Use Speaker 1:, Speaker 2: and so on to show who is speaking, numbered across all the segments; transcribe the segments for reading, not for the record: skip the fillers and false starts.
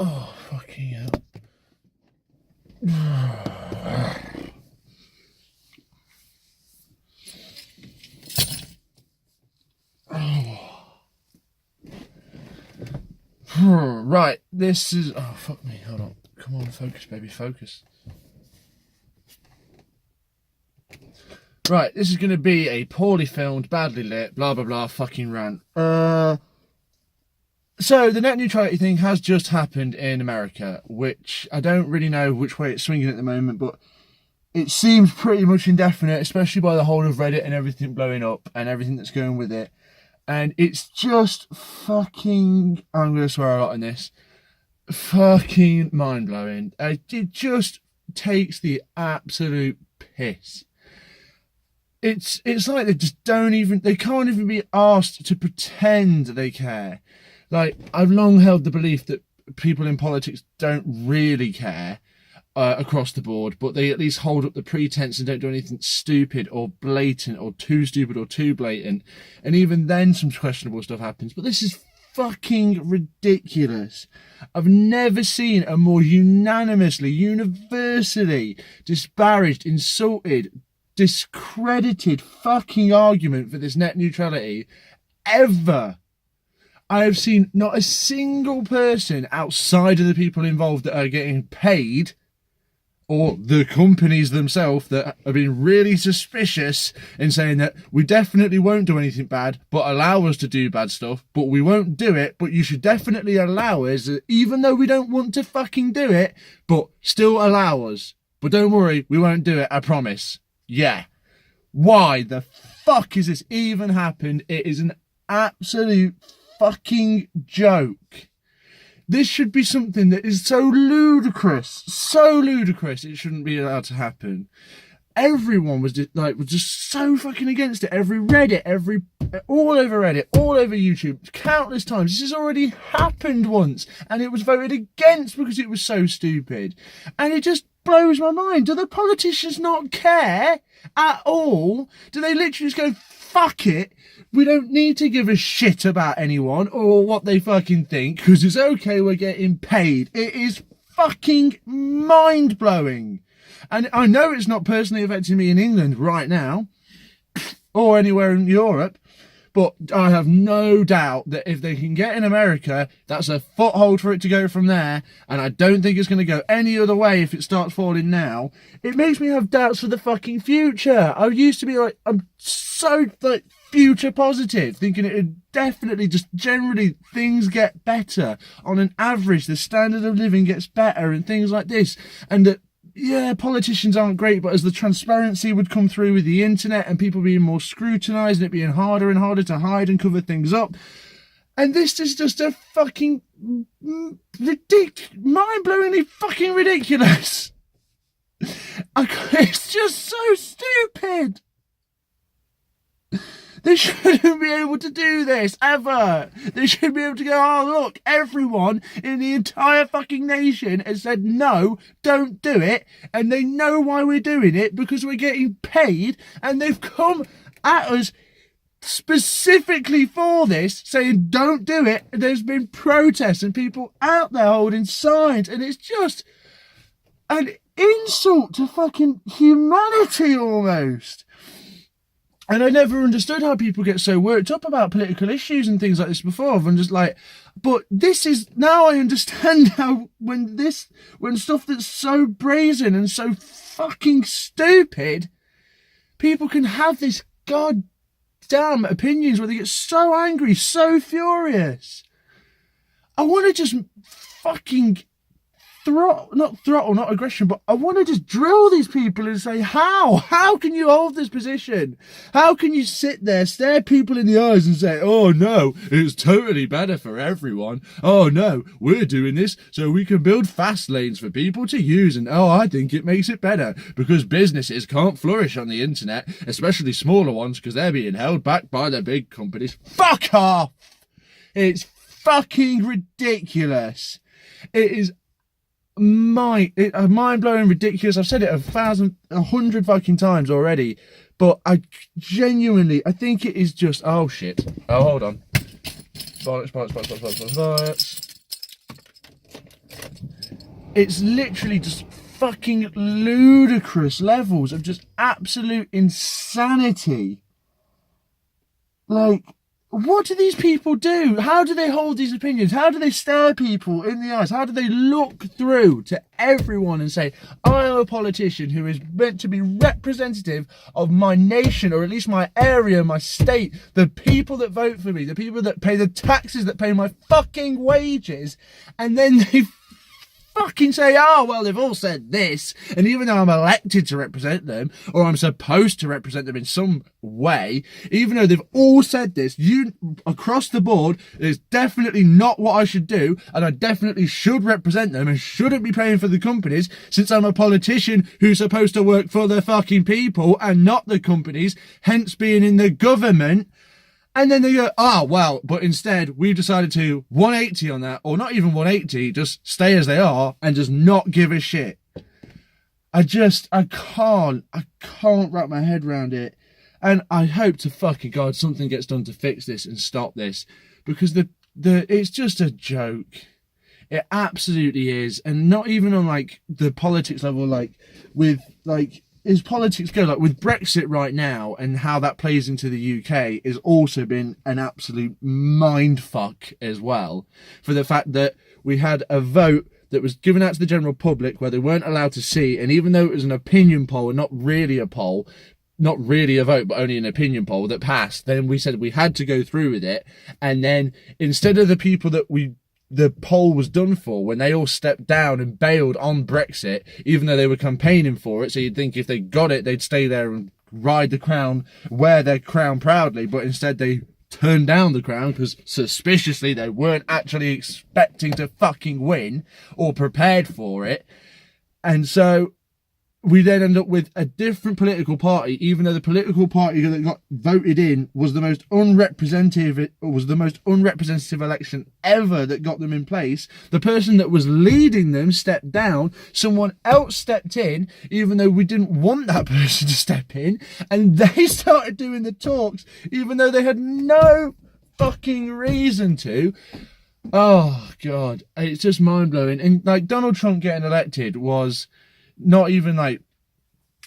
Speaker 1: Oh, fucking hell. Right, this is... Oh, fuck me, hold on. Come on, focus, baby, focus. Right, this is going to be a poorly filmed, badly lit, blah, blah, blah, fucking rant. So, the net neutrality thing has just happened in America, which I don't really know which way it's swinging at the moment, but it seems pretty much indefinite, especially by the whole of Reddit and everything blowing up and everything that's going with it. And it's just fucking... I'm going to swear a lot in this. Fucking mind-blowing. It just takes the absolute piss. It's like they just don't even... They can't even be asked to pretend they care. Like, I've long held the belief that people in politics don't really care across the board, but they at least hold up the pretense and don't do anything stupid or blatant or too stupid or too blatant. And even then some questionable stuff happens. But this is fucking ridiculous. I've never seen a more unanimously, universally disparaged, insulted, discredited fucking argument for this net neutrality ever. I have seen not a single person outside of the people involved that are getting paid, or the companies themselves that have been really suspicious in saying that we definitely won't do anything bad, but allow us to do bad stuff, but we won't do it, but you should definitely allow us, even though we don't want to fucking do it, but still allow us. But don't worry, we won't do it, I promise. Yeah. Why the fuck is this even happened? It is an absolute fucking joke. This should be something that is so ludicrous, it shouldn't be allowed to happen. Everyone was just so fucking against it. Every Reddit, all over Reddit, all over YouTube, countless times. This has already happened once, and it was voted against because it was so stupid. And it just blows my mind. Do the politicians not care at all? Do they literally just go, fuck it, we don't need to give a shit about anyone or what they fucking think, because it's okay, we're getting paid? It is fucking mind-blowing. And I know it's not personally affecting me in England right now, or anywhere in Europe, but I have no doubt that if they can get in America, that's a foothold for it to go from there, and I don't think it's going to go any other way if it starts falling now. It makes me have doubts for the fucking future. I used to be like, I'm so like future positive, thinking it would definitely just generally things get better. On an average, the standard of living gets better and things like this, and that, yeah, politicians aren't great, but as the transparency would come through with the internet and people being more scrutinised and it being harder and harder to hide and cover things up. And this is just a fucking mind-blowingly fucking ridiculous. It's just so stupid. They shouldn't be able to do this, ever. They should be able to go, oh, look, everyone in the entire fucking nation has said, no, don't do it. And they know why we're doing it, because we're getting paid. And they've come at us specifically for this, saying, don't do it. And there's been protests and people out there holding signs. And it's just an insult to fucking humanity almost. And I never understood how people get so worked up about political issues and things like this before. I'm just like, but this is, now I understand how when stuff that's so brazen and so fucking stupid, people can have this goddamn opinions where they get so angry, so furious. I want to just fucking not aggression, but I want to just drill these people and say, how can you hold this position? How can you sit there, stare people in the eyes and say, oh no, it's totally better for everyone. Oh no, we're doing this so we can build fast lanes for people to use, and oh, I think it makes it better because businesses can't flourish on the internet, especially smaller ones, because they're being held back by the big companies. Fuck off! It's fucking ridiculous. It is mind-blowing ridiculous. I've said it 100 fucking times already, but I think it is just, oh shit, oh hold on, bollocks. It's literally just fucking ludicrous levels of just absolute insanity. Like, what do these people do? How do they hold these opinions? How do they stare people in the eyes? How do they look through to everyone and say, I am a politician who is meant to be representative of my nation, or at least my area, my state, the people that vote for me, the people that pay the taxes, that pay my fucking wages, and then they fucking say, oh, well, they've all said this, and even though I'm elected to represent them, or I'm supposed to represent them in some way, even though they've all said this, you, across the board, is definitely not what I should do, and I definitely should represent them, and shouldn't be paying for the companies, since I'm a politician who's supposed to work for the fucking people, and not the companies, hence being in the government. And then they go, oh, well, but instead we've decided to 180 on that, or not even 180, just stay as they are and just not give a shit. I can't wrap my head around it. And I hope to fucking God something gets done to fix this and stop this, because it's just a joke. It absolutely is. And not even on like the politics level, like with like, as politics go, like with Brexit right now and how that plays into the UK, has also been an absolute mindfuck as well, for the fact that we had a vote that was given out to the general public where they weren't allowed to see, and even though it was an opinion poll and not really a poll, not really a vote, but only an opinion poll that passed, then we said we had to go through with it. And then instead of the people that the poll was done for, when they all stepped down and bailed on Brexit, even though they were campaigning for it, so you'd think if they got it, they'd stay there and ride the crown, wear their crown proudly, but instead they turned down the crown because suspiciously they weren't actually expecting to fucking win or prepared for it. And so we then end up with a different political party, even though the political party that got voted in was the most unrepresentative election ever that got them in place. The person that was leading them stepped down. Someone else stepped in, even though we didn't want that person to step in. And they started doing the talks, even though they had no fucking reason to. Oh, God. It's just mind-blowing. And, like, Donald Trump getting elected was not even like,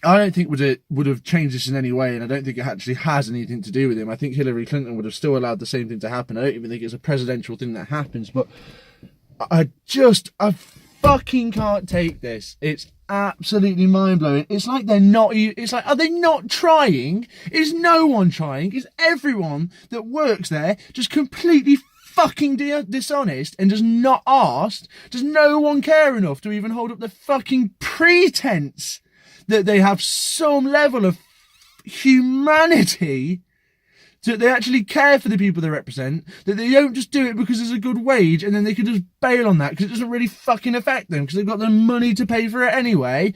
Speaker 1: I don't think would have changed this in any way, and I don't think it actually has anything to do with him. I think Hillary Clinton would have still allowed the same thing to happen. I don't even think it's a presidential thing that happens, but I fucking can't take this. It's absolutely mind-blowing. It's like are they not trying? Is no one trying? Is everyone that works there just completely fucking dishonest and just not asked? Does no one care enough to even hold up the fucking pretense that they have some level of humanity, that they actually care for the people they represent, that they don't just do it because there's a good wage and then they can just bail on that because it doesn't really fucking affect them because they've got the money to pay for it anyway?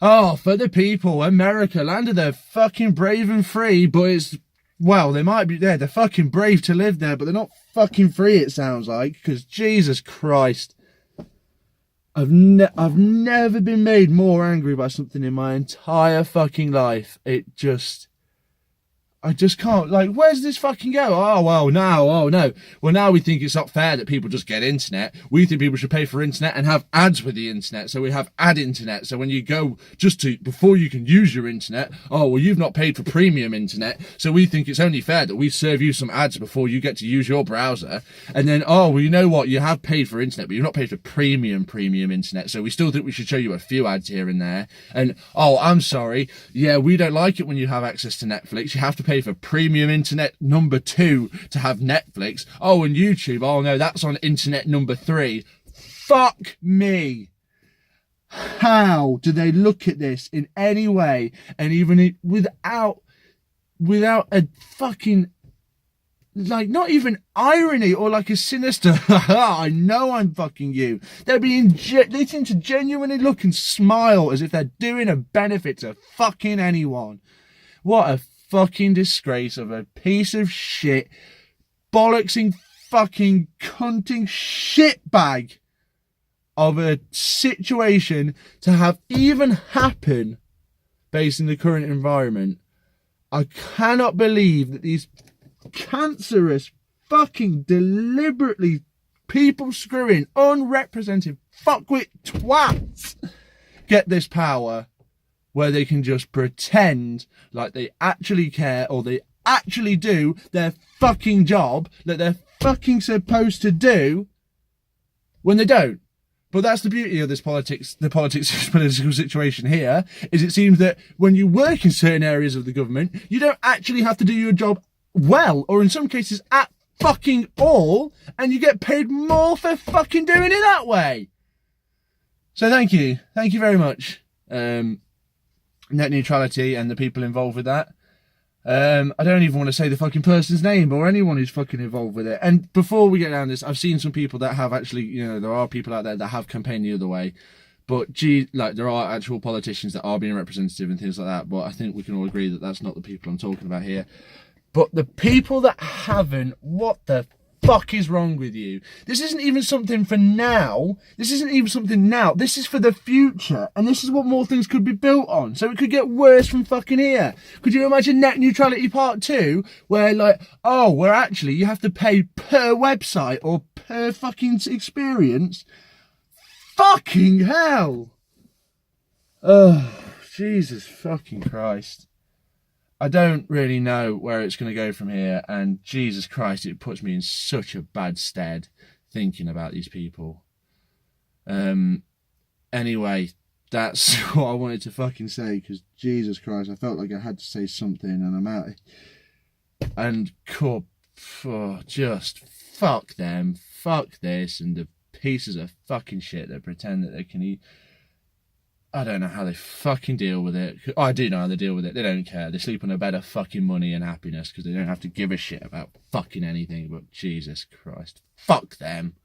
Speaker 1: Oh, for the people, America, land of the fucking brave and free, but it's, well, they might be there. They're fucking brave to live there, but they're not fucking free, it sounds like, because Jesus Christ. I've never been made more angry by something in my entire fucking life. I just can't, like, where's this fucking go? Oh, well, now, oh, no. Well, now we think it's not fair that people just get internet. We think people should pay for internet and have ads with the internet. So we have ad internet. So when you go before you can use your internet, oh, well, you've not paid for premium internet. So we think it's only fair that we serve you some ads before you get to use your browser. And then, oh, well, you know what? You have paid for internet, but you've not paid for premium internet. So we still think we should show you a few ads here and there. And, oh, I'm sorry. Yeah, we don't like it when you have access to Netflix. You have to pay for premium internet number 2 to have Netflix. Oh, and YouTube, oh no, that's on internet number 3. Fuck me. How do they look at this in any way, and even without a fucking, like, not even irony or like a sinister, I know I'm fucking you. They seem to genuinely look and smile as if they're doing a benefit to fucking anyone. What a fucking disgrace of a piece of shit, bollocksing, fucking cunting shitbag of a situation to have even happen based in the current environment. I cannot believe that these cancerous, fucking deliberately people screwing, unrepresented fuckwit twats get this power where they can just pretend like they actually care or they actually do their fucking job that they're fucking supposed to do when they don't. But that's the beauty of this political situation here, is it seems that when you work in certain areas of the government, you don't actually have to do your job well, or in some cases at fucking all, and you get paid more for fucking doing it that way. So thank you very much, net neutrality and the people involved with that. I don't even want to say the fucking person's name or anyone who's fucking involved with it. And before we get down this, I've seen some people that have actually, you know, there are people out there that have campaigned the other way. But there are actual politicians that are being representative and things like that. But I think we can all agree that that's not the people I'm talking about here. But the people that haven't, what the fuck is wrong with you? This isn't even something for now. This isn't even something now. This is for the future. And this is what more things could be built on. So it could get worse from fucking here. Could you imagine net neutrality part 2? Where like, oh, where actually you have to pay per website or per fucking experience? Fucking hell. Oh, Jesus fucking Christ. I don't really know where it's going to go from here, and Jesus Christ, it puts me in such a bad stead thinking about these people. Anyway, that's what I wanted to fucking say, because Jesus Christ, I felt like I had to say something, and I'm out. And just fuck them, fuck this, and the pieces of fucking shit that pretend that they can eat. I don't know how they fucking deal with it. Oh, I do know how they deal with it. They don't care. They sleep on a bed of fucking money and happiness because they don't have to give a shit about fucking anything. But Jesus Christ, fuck them.